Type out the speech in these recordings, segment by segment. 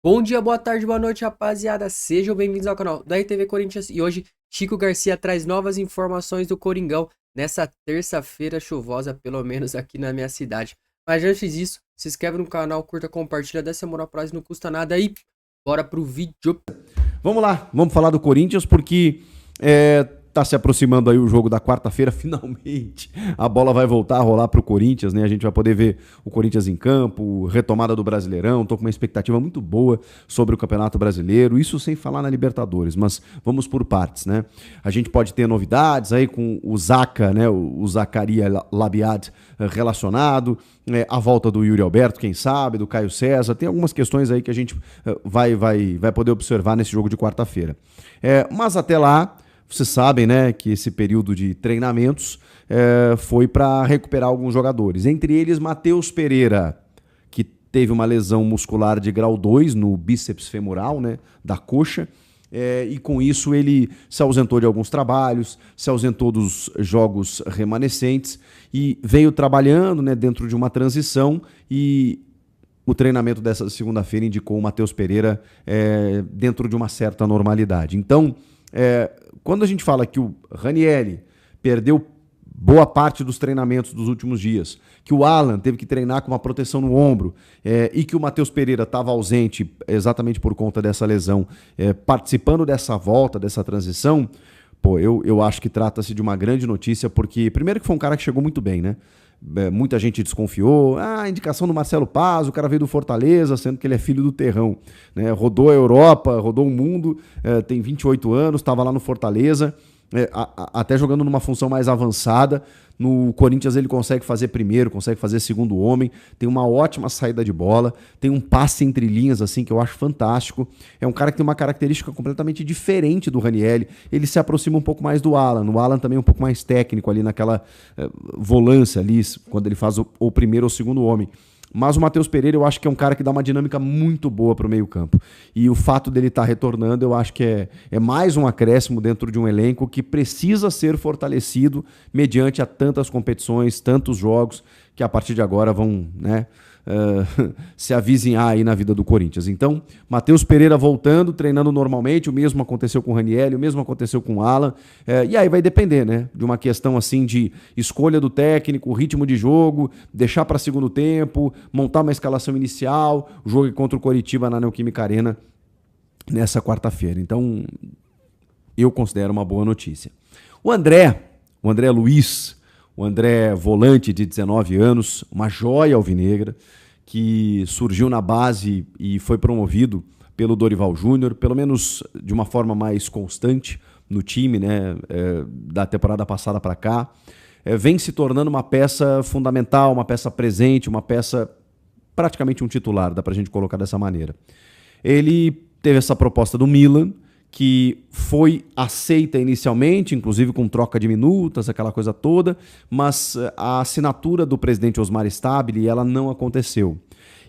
Bom dia, boa tarde, boa noite, rapaziada. Sejam bem-vindos ao canal da RTV Corinthians. E hoje, Chico Garcia traz novas informações do Coringão nessa terça-feira chuvosa, pelo menos aqui na minha cidade. Mas antes disso, se inscreve no canal, curta, compartilha, dessa moral pra nós, não custa nada aí. Bora pro vídeo. Vamos lá, vamos falar do Corinthians porque tá se aproximando aí o jogo da quarta-feira, finalmente a bola vai voltar a rolar pro Corinthians, né? A gente vai poder ver o Corinthians em campo, retomada do Brasileirão, tô com uma expectativa muito boa sobre o Campeonato Brasileiro, isso sem falar na Libertadores, mas vamos por partes, né? A gente pode ter novidades aí com o Zaca, né? O Zacaria Labiad relacionado, a volta do Yuri Alberto, quem sabe, do Caio César, tem algumas questões aí que a gente vai poder observar nesse jogo de quarta-feira. Mas até lá, vocês sabem, né, que esse período de treinamentos foi para recuperar alguns jogadores. Entre eles, Matheus Pereira, que teve uma lesão muscular de grau 2 no bíceps femoral, né, da coxa. E com isso ele se ausentou de alguns trabalhos, se ausentou dos jogos remanescentes e veio trabalhando, né, dentro de uma transição, e o treinamento dessa segunda-feira indicou o Matheus Pereira dentro de uma certa normalidade. Então, quando a gente fala que o Ranieri perdeu boa parte dos treinamentos dos últimos dias, que o Alan teve que treinar com uma proteção no ombro e que o Matheus Pereira estava ausente exatamente por conta dessa lesão, participando dessa volta, dessa transição, pô, eu acho que trata-se de uma grande notícia, porque primeiro que foi um cara que chegou muito bem, né? Muita gente desconfiou, a indicação do Marcelo Paz, o cara veio do Fortaleza, sendo que ele é filho do Terrão, né? Rodou a Europa, rodou o mundo, tem 28 anos, estava lá no Fortaleza, até jogando numa função mais avançada. No Corinthians ele consegue fazer primeiro, consegue fazer segundo homem, tem uma ótima saída de bola, tem um passe entre linhas assim que eu acho fantástico. É um cara que tem uma característica completamente diferente do Ranieri. Ele se aproxima um pouco mais do Alan. O Alan também é um pouco mais técnico ali naquela volância ali, quando ele faz o primeiro ou segundo homem. Mas o Matheus Pereira eu acho que é um cara que dá uma dinâmica muito boa para o meio campo. E o fato dele estar retornando eu acho que é mais um acréscimo dentro de um elenco que precisa ser fortalecido mediante a tantas competições, tantos jogos que a partir de agora vão, né, se avizinhar aí na vida do Corinthians. Então, Matheus Pereira voltando, treinando normalmente, o mesmo aconteceu com o Ranieri, o mesmo aconteceu com o Alan, e aí vai depender, né, de uma questão assim de escolha do técnico, ritmo de jogo, deixar para segundo tempo, montar uma escalação inicial, o jogo contra o Coritiba na Neoquímica Arena nessa quarta-feira. Então, eu considero uma boa notícia. O André Luiz, o André volante de 19 anos, uma joia alvinegra, que surgiu na base e foi promovido pelo Dorival Júnior, pelo menos de uma forma mais constante no time, né, da temporada passada para cá. Vem se tornando uma peça fundamental, uma peça presente, uma peça praticamente um titular, dá pra gente colocar dessa maneira. Ele teve essa proposta do Milan, que foi aceita inicialmente, inclusive com troca de minutas, aquela coisa toda, mas a assinatura do presidente Osmar Stabile, ela não aconteceu.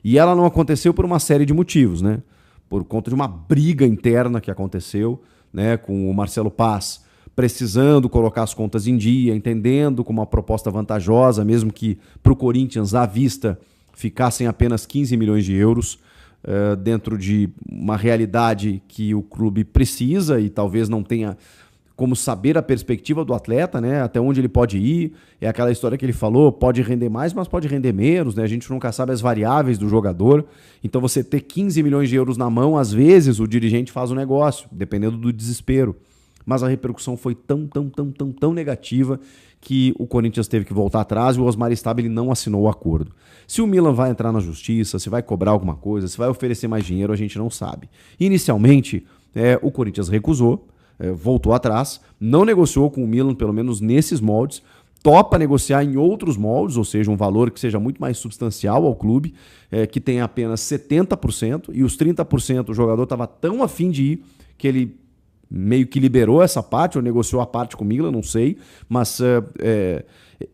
E ela não aconteceu por uma série de motivos, né? Por conta de uma briga interna que aconteceu, né, com o Marcelo Paz precisando colocar as contas em dia, entendendo como uma proposta vantajosa, mesmo que para o Corinthians, à vista, ficassem apenas 15 milhões de euros, dentro de uma realidade que o clube precisa e talvez não tenha como saber a perspectiva do atleta, né? Até onde ele pode ir. É aquela história que ele falou, pode render mais, mas pode render menos, né? A gente nunca sabe as variáveis do jogador. Então você ter 15 milhões de euros na mão, às vezes o dirigente faz o negócio, dependendo do desespero. Mas a repercussão foi tão negativa que o Corinthians teve que voltar atrás e o Osmar Stabile não assinou o acordo. Se o Milan vai entrar na justiça, se vai cobrar alguma coisa, se vai oferecer mais dinheiro, a gente não sabe. Inicialmente, o Corinthians recusou, voltou atrás, não negociou com o Milan, pelo menos nesses moldes, topa negociar em outros moldes, ou seja, um valor que seja muito mais substancial ao clube, que tenha apenas 70%, e os 30% o jogador estava tão afim de ir que ele meio que liberou essa parte, ou negociou a parte com o Milan, não sei, mas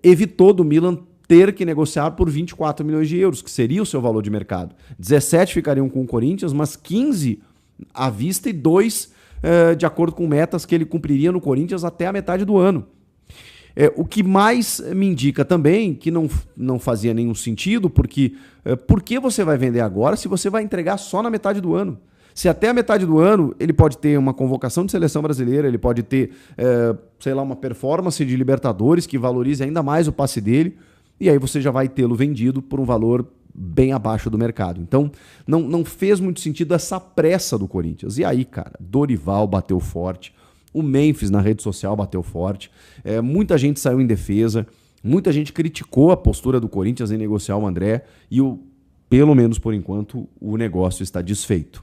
evitou do Milan ter que negociar por 24 milhões de euros, que seria o seu valor de mercado. 17 ficariam com o Corinthians, mas 15 à vista e 2 de acordo com metas que ele cumpriria no Corinthians até a metade do ano. O que mais me indica também que não fazia nenhum sentido, porque por que você vai vender agora se você vai entregar só na metade do ano? Se até a metade do ano ele pode ter uma convocação de seleção brasileira, ele pode ter, sei lá, uma performance de Libertadores que valorize ainda mais o passe dele, e aí você já vai tê-lo vendido por um valor bem abaixo do mercado. Então, não fez muito sentido essa pressa do Corinthians. E aí, cara, Dorival bateu forte, o Memphis na rede social bateu forte, muita gente saiu em defesa, muita gente criticou a postura do Corinthians em negociar o André e, pelo menos por enquanto, o negócio está desfeito.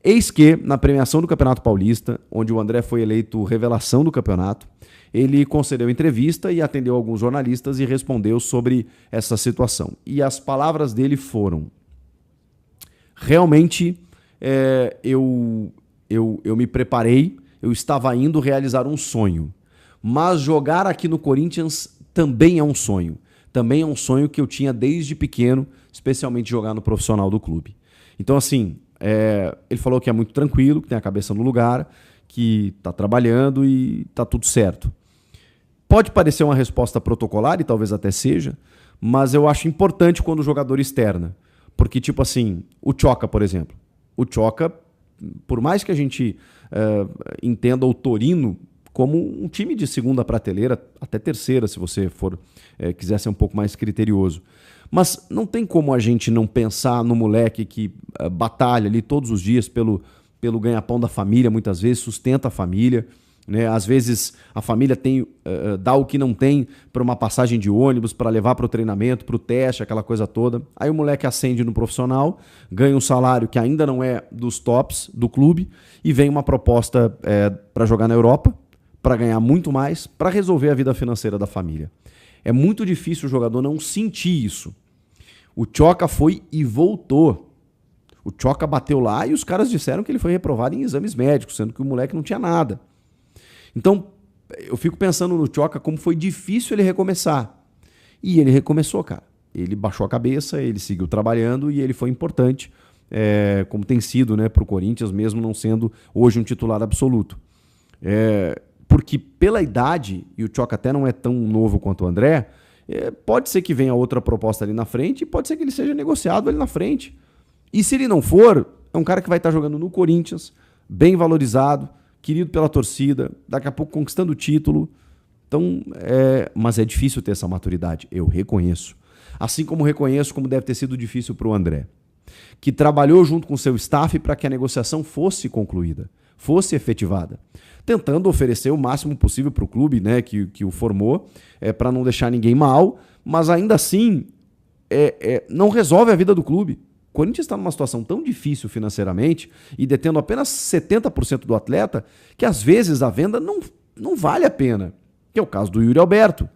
Eis que, na premiação do Campeonato Paulista, onde o André foi eleito revelação do campeonato, ele concedeu entrevista e atendeu alguns jornalistas e respondeu sobre essa situação. E as palavras dele foram: realmente, eu me preparei, eu estava indo realizar um sonho, mas jogar aqui no Corinthians também é um sonho. Também é um sonho que eu tinha desde pequeno, especialmente jogar no profissional do clube. Então, assim, ele falou que é muito tranquilo, que tem a cabeça no lugar, que está trabalhando e está tudo certo. Pode parecer uma resposta protocolar, e talvez até seja, mas eu acho importante quando o jogador externa. Porque, tipo assim, o Tchoka, por exemplo. O Tchoka, por mais que a gente entenda o Torino como um time de segunda prateleira, até terceira, se você quiser ser um pouco mais criterioso. Mas não tem como a gente não pensar no moleque que batalha ali todos os dias pelo ganha-pão da família, muitas vezes sustenta a família, né? Às vezes a família dá o que não tem para uma passagem de ônibus, para levar para o treinamento, para o teste, aquela coisa toda. Aí o moleque ascende no profissional, ganha um salário que ainda não é dos tops do clube e vem uma proposta para jogar na Europa, para ganhar muito mais, para resolver a vida financeira da família. É muito difícil o jogador não sentir isso. O Tchoka foi e voltou. O Tchoka bateu lá e os caras disseram que ele foi reprovado em exames médicos, sendo que o moleque não tinha nada. Então, eu fico pensando no Tchoka como foi difícil ele recomeçar. E ele recomeçou, cara. Ele baixou a cabeça, ele seguiu trabalhando e ele foi importante, como tem sido, né, para o Corinthians, mesmo não sendo hoje um titular absoluto. Porque pela idade, e o Tchoka até não é tão novo quanto o André, pode ser que venha outra proposta ali na frente e pode ser que ele seja negociado ali na frente. E se ele não for, é um cara que vai estar jogando no Corinthians, bem valorizado, querido pela torcida, daqui a pouco conquistando o título. Então, mas é difícil ter essa maturidade, eu reconheço. Assim como reconheço como deve ter sido difícil para o André, que trabalhou junto com o seu staff para que a negociação fosse concluída, fosse efetivada, tentando oferecer o máximo possível para o clube, né, que o formou, para não deixar ninguém mal, mas ainda assim não resolve a vida do clube. O Corinthians está numa situação tão difícil financeiramente e detendo apenas 70% do atleta que às vezes a venda não vale a pena, que é o caso do Yuri Alberto.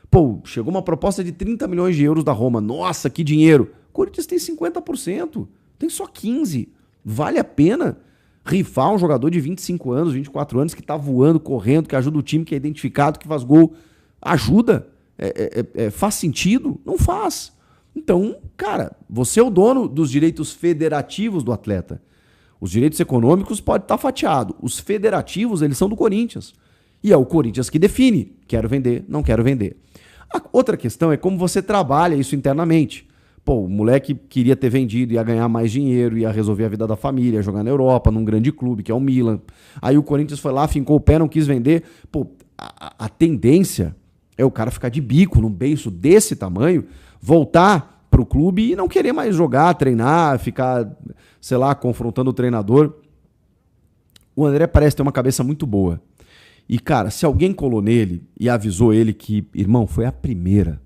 Pô, chegou uma proposta de 30 milhões de euros da Roma, nossa, que dinheiro! O Corinthians tem 50%, tem só 15%. Vale a pena rifar um jogador de 25 anos, 24 anos, que tá voando, correndo, que ajuda o time, que é identificado, que faz gol? Ajuda? Faz sentido? Não faz. Então, cara, você é o dono dos direitos federativos do atleta. Os direitos econômicos podem estar fatiados. Os federativos, eles são do Corinthians. E é o Corinthians que define. Quero vender, não quero vender. A outra questão é como você trabalha isso internamente. Pô, o moleque queria ter vendido, ia ganhar mais dinheiro, ia resolver a vida da família, ia jogar na Europa, num grande clube, que é o Milan. Aí o Corinthians foi lá, fincou o pé, não quis vender. Pô, a tendência é o cara ficar de bico num beiço desse tamanho, voltar pro clube e não querer mais jogar, treinar, ficar, sei lá, confrontando o treinador. O André parece ter uma cabeça muito boa. E, cara, se alguém colou nele e avisou ele que, irmão, foi a primeira,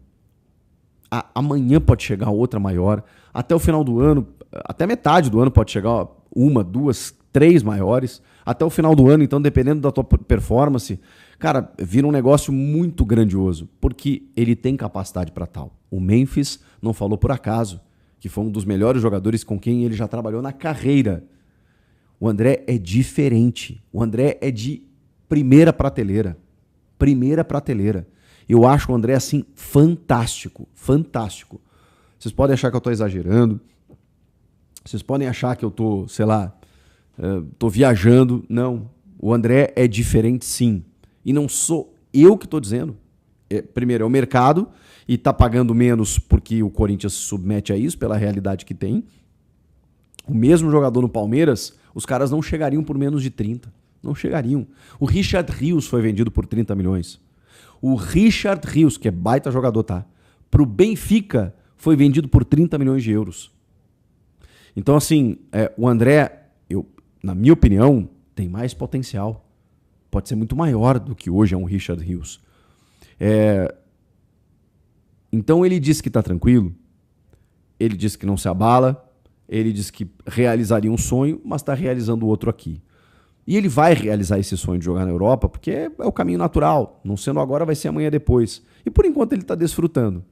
amanhã pode chegar outra maior, até o final do ano, até metade do ano pode chegar uma, duas, três maiores, até o final do ano, então, dependendo da tua performance, cara, vira um negócio muito grandioso, porque ele tem capacidade para tal. O Memphis não falou por acaso, que foi um dos melhores jogadores com quem ele já trabalhou na carreira. O André é diferente, o André é de primeira prateleira. Primeira prateleira. Eu acho o André, assim, fantástico. Fantástico. Vocês podem achar que eu estou exagerando. Vocês podem achar que eu estou, sei lá, estou viajando. Não. O André é diferente, sim. E não sou eu que estou dizendo. primeiro, é o mercado e tá pagando menos porque o Corinthians se submete a isso, pela realidade que tem. O mesmo jogador no Palmeiras, os caras não chegariam por menos de 30. Não chegariam. O Richard Rios foi vendido por 30 milhões. O Richard Rios, que é baita jogador, tá? Pro Benfica, foi vendido por 30 milhões de euros. Então, assim, o André, na minha opinião, tem mais potencial. Pode ser muito maior do que hoje é um Richard Rios. Então, ele disse que está tranquilo. Ele disse que não se abala. Ele disse que realizaria um sonho, mas está realizando outro aqui. E ele vai realizar esse sonho de jogar na Europa, porque é o caminho natural. Não sendo agora, vai ser amanhã depois. E por enquanto ele está desfrutando.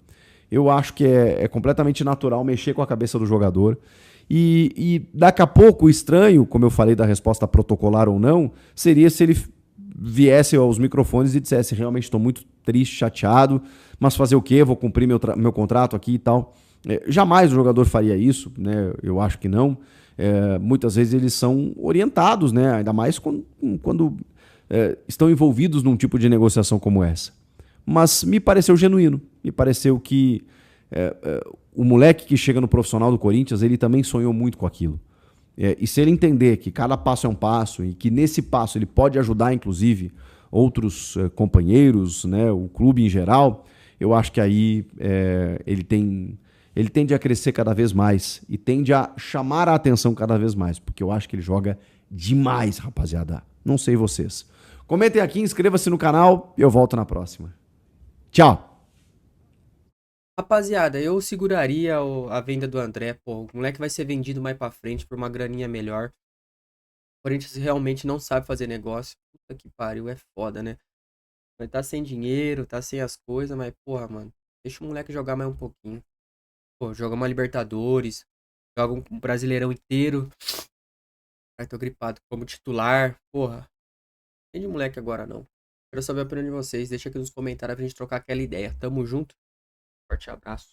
Eu acho que é completamente natural mexer com a cabeça do jogador. E daqui a pouco, o estranho, como eu falei da resposta protocolar ou não, seria se ele viesse aos microfones e dissesse: realmente estou muito triste, chateado, mas fazer o quê? Vou cumprir meu contrato aqui e tal. Jamais o jogador faria isso, né? Eu acho que não. Muitas vezes eles são orientados, né? Ainda mais quando estão envolvidos num tipo de negociação como essa. Mas me pareceu genuíno, me pareceu que o moleque que chega no profissional do Corinthians, ele também sonhou muito com aquilo. E se ele entender que cada passo é um passo e que nesse passo ele pode ajudar, inclusive, outros companheiros, né, o clube em geral, eu acho que aí ele tende a crescer cada vez mais e tende a chamar a atenção cada vez mais, porque eu acho que ele joga demais, rapaziada. Não sei vocês. Comentem aqui, inscreva-se no canal e eu volto na próxima. Tchau! Rapaziada, eu seguraria a venda do André, pô. O moleque vai ser vendido mais pra frente por uma graninha melhor. O Corinthians realmente não sabe fazer negócio. Puta que pariu, é foda, né? Vai tá sem dinheiro, tá sem as coisas, mas, porra, mano, deixa o moleque jogar mais um pouquinho. Pô, joga uma Libertadores, joga um Brasileirão inteiro. Ai, tô gripado. Como titular, porra. Não tem de moleque agora, não. Quero saber a opinião de vocês. Deixa aqui nos comentários pra gente trocar aquela ideia. Tamo junto. Forte abraço.